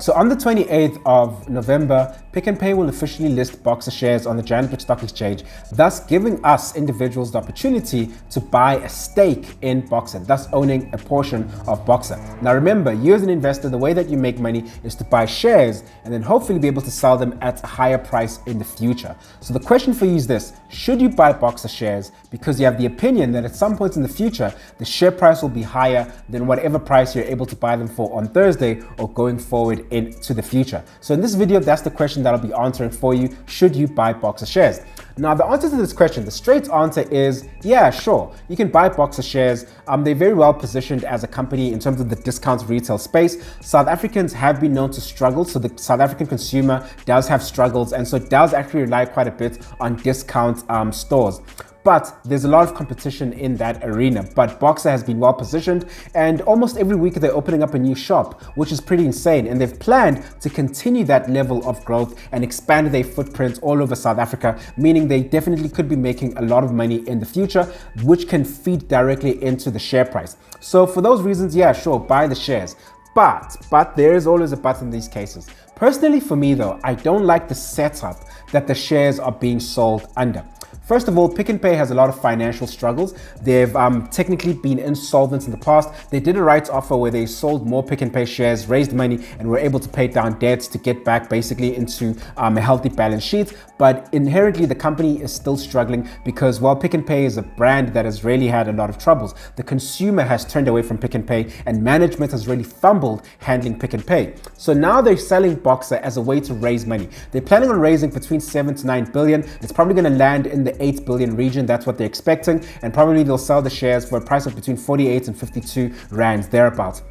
So on the 28th of November, Pick n Pay will officially list Boxer shares on the Johannesburg Stock Exchange, thus giving us individuals the opportunity to buy a stake in Boxer, thus owning a portion of Boxer. Now remember, you as an investor, the way that you make money is to buy shares and then hopefully be able to sell them at a higher price in the future. So the question for you is this: should you buy Boxer shares because you have the opinion that at some point in the future, the share price will be higher than whatever price you're able to buy them for on Thursday or going forward into the future? So in this video, that's the question that I'll be answering for you. Should you buy Boxer shares? Now, the answer to this question, the straight answer is, yeah, sure. You can buy Boxer shares. They're very well positioned as a company in terms of the discount retail space. South Africans have been known to struggle. So the South African consumer does have struggles, and so it does actually rely quite a bit on discount stores. But there's a lot of competition in that arena. But Boxer has been well positioned, and almost every week they're opening up a new shop, which is pretty insane. And they've planned to continue that level of growth and expand their footprint all over South Africa, meaning they definitely could be making a lot of money in the future, which can feed directly into the share price. So for those reasons, yeah, sure, buy the shares. But there is always a but in these cases. Personally, for me though, I don't like the setup that the shares are being sold under. First of all, Pick n Pay has a lot of financial struggles. They've technically been insolvent in the past. They did a rights offer where they sold more Pick n Pay shares, raised money, and were able to pay down debts to get back basically into a healthy balance sheet. But inherently, the company is still struggling because while Pick n Pay is a brand that has really had a lot of troubles, the consumer has turned away from Pick n Pay and management has really fumbled handling Pick n Pay. So now they're selling Boxer as a way to raise money. They're planning on raising between 7 to 9 billion. It's probably going to land in the 8 billion region. That's what they're expecting, and probably they'll sell the shares for a price of between 48 and 52 rands thereabouts.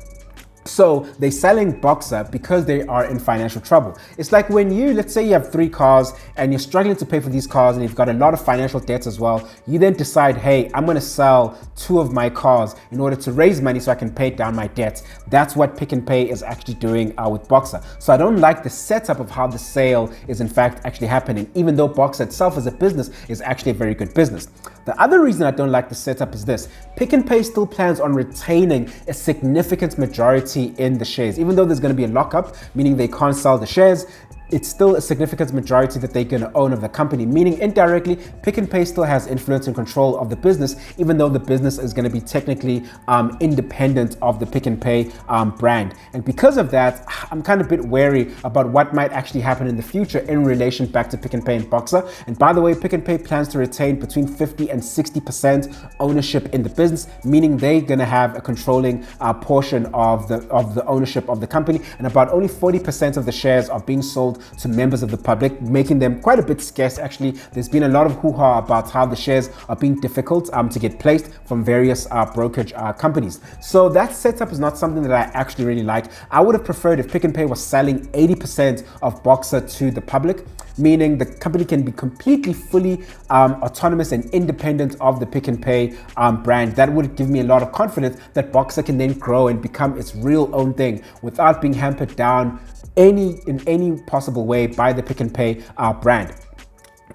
So they're selling Boxer because they are in financial trouble. It's like when let's say you have 3 cars and you're struggling to pay for these cars and you've got a lot of financial debts as well. You then decide, hey, I'm going to sell 2 of my cars in order to raise money so I can pay down my debts. That's what Pick n Pay is actually doing with Boxer. So I don't like the setup of how the sale is in fact actually happening, even though Boxer itself as a business is actually a very good business. The other reason I don't like the setup is this: Pick n Pay still plans on retaining a significant majority in the shares. Even though there's going to be a lockup, meaning they can't sell the shares, it's still a significant majority that they're going to own of the company, meaning indirectly Pick n Pay still has influence and control of the business, even though the business is going to be technically independent of the Pick n Pay brand. And because of that, I'm kind of a bit wary about what might actually happen in the future in relation back to Pick n Pay and Boxer. And by the way, Pick n Pay plans to retain between 50 and 60% ownership in the business, meaning they're going to have a controlling portion of the ownership of the company, and about only 40% of the shares are being sold to members of the public, making them quite a bit scarce. Actually, there's been a lot of hoo-ha about how the shares are being difficult to get placed from various brokerage companies. So that setup is not something that I actually really like. I would have preferred if Pick n Pay was selling 80% of Boxer to the public, meaning the company can be completely fully autonomous and independent of the Pick n Pay brand. That would give me a lot of confidence that Boxer can then grow and become its real own thing without being hampered down in any possible way by the Pick n Pay brand.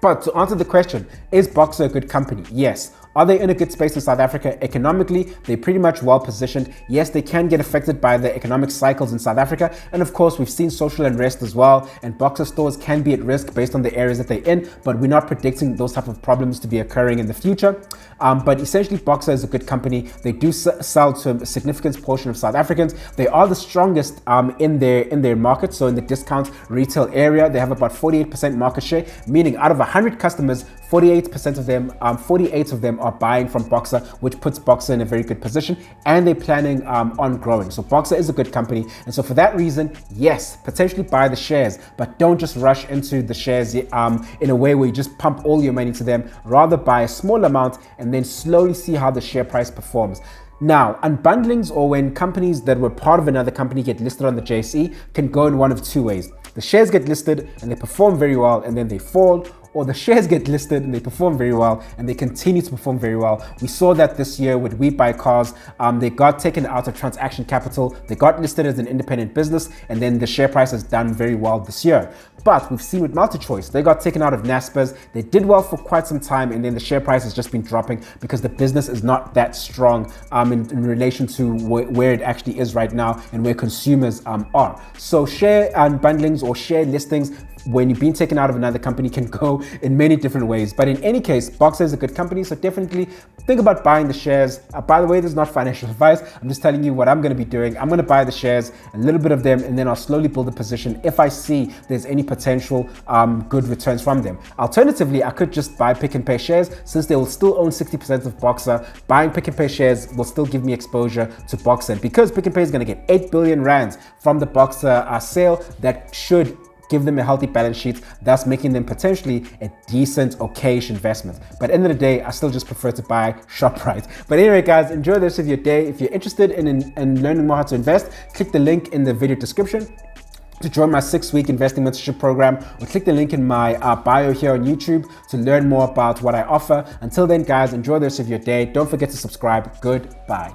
But to answer the question, is Boxer a good company? Yes. Are they in a good space in South Africa? Economically, they're pretty much well positioned. Yes, they can get affected by the economic cycles in South Africa. And of course, we've seen social unrest as well. And Boxer stores can be at risk based on the areas that they're in. But we're not predicting those type of problems to be occurring in the future. But essentially, Boxer is a good company. They do sell to a significant portion of South Africans. They are the strongest in their market. So in the discount retail area, they have about 48% market share, meaning out of 100 customers, 48 of them are buying from Boxer, which puts Boxer in a very good position, and they're planning on growing. So Boxer is a good company, and so for that reason, yes, potentially buy the shares, but don't just rush into the shares in a way where you just pump all your money to them. Rather buy a small amount and then slowly see how the share price performs. Now, unbundlings, or when companies that were part of another company get listed on the JSE, can go in one of 2 ways. The shares get listed and they perform very well and then they fall, or the shares get listed and they perform very well and they continue to perform very well. We saw that this year with We Buy Cars. They got taken out of transaction capital, they got listed as an independent business, and then the share price has done very well this year. But we've seen with MultiChoice, they got taken out of Naspers. They did well for quite some time, and then the share price has just been dropping because the business is not that strong in relation to where it actually is right now and where consumers are. So share unbundlings or share listings when you've been taken out of another company can go in many different ways. But in any case, Boxer is a good company, so definitely think about buying the shares. By the way, this is not financial advice. I'm just telling you what I'm going to be doing. I'm going to buy the shares, a little bit of them, and then I'll slowly build a position if I see there's any potential good returns from them. Alternatively, I could just buy Pick n Pay shares since they will still own 60% of Boxer. Buying Pick n Pay shares will still give me exposure to Boxer. And because Pick n Pay is going to get 8 billion rands from the Boxer sale, that should give them a healthy balance sheet, thus making them potentially a decent, okayish investment. But at the end of the day, I still just prefer to buy ShopRite. But anyway, guys, enjoy the rest of your day. If you're interested in learning more how to invest, click the link in the video description to join my 6-week Investing Mentorship Program, or click the link in my bio here on YouTube to learn more about what I offer. Until then, guys, enjoy the rest of your day. Don't forget to subscribe. Goodbye.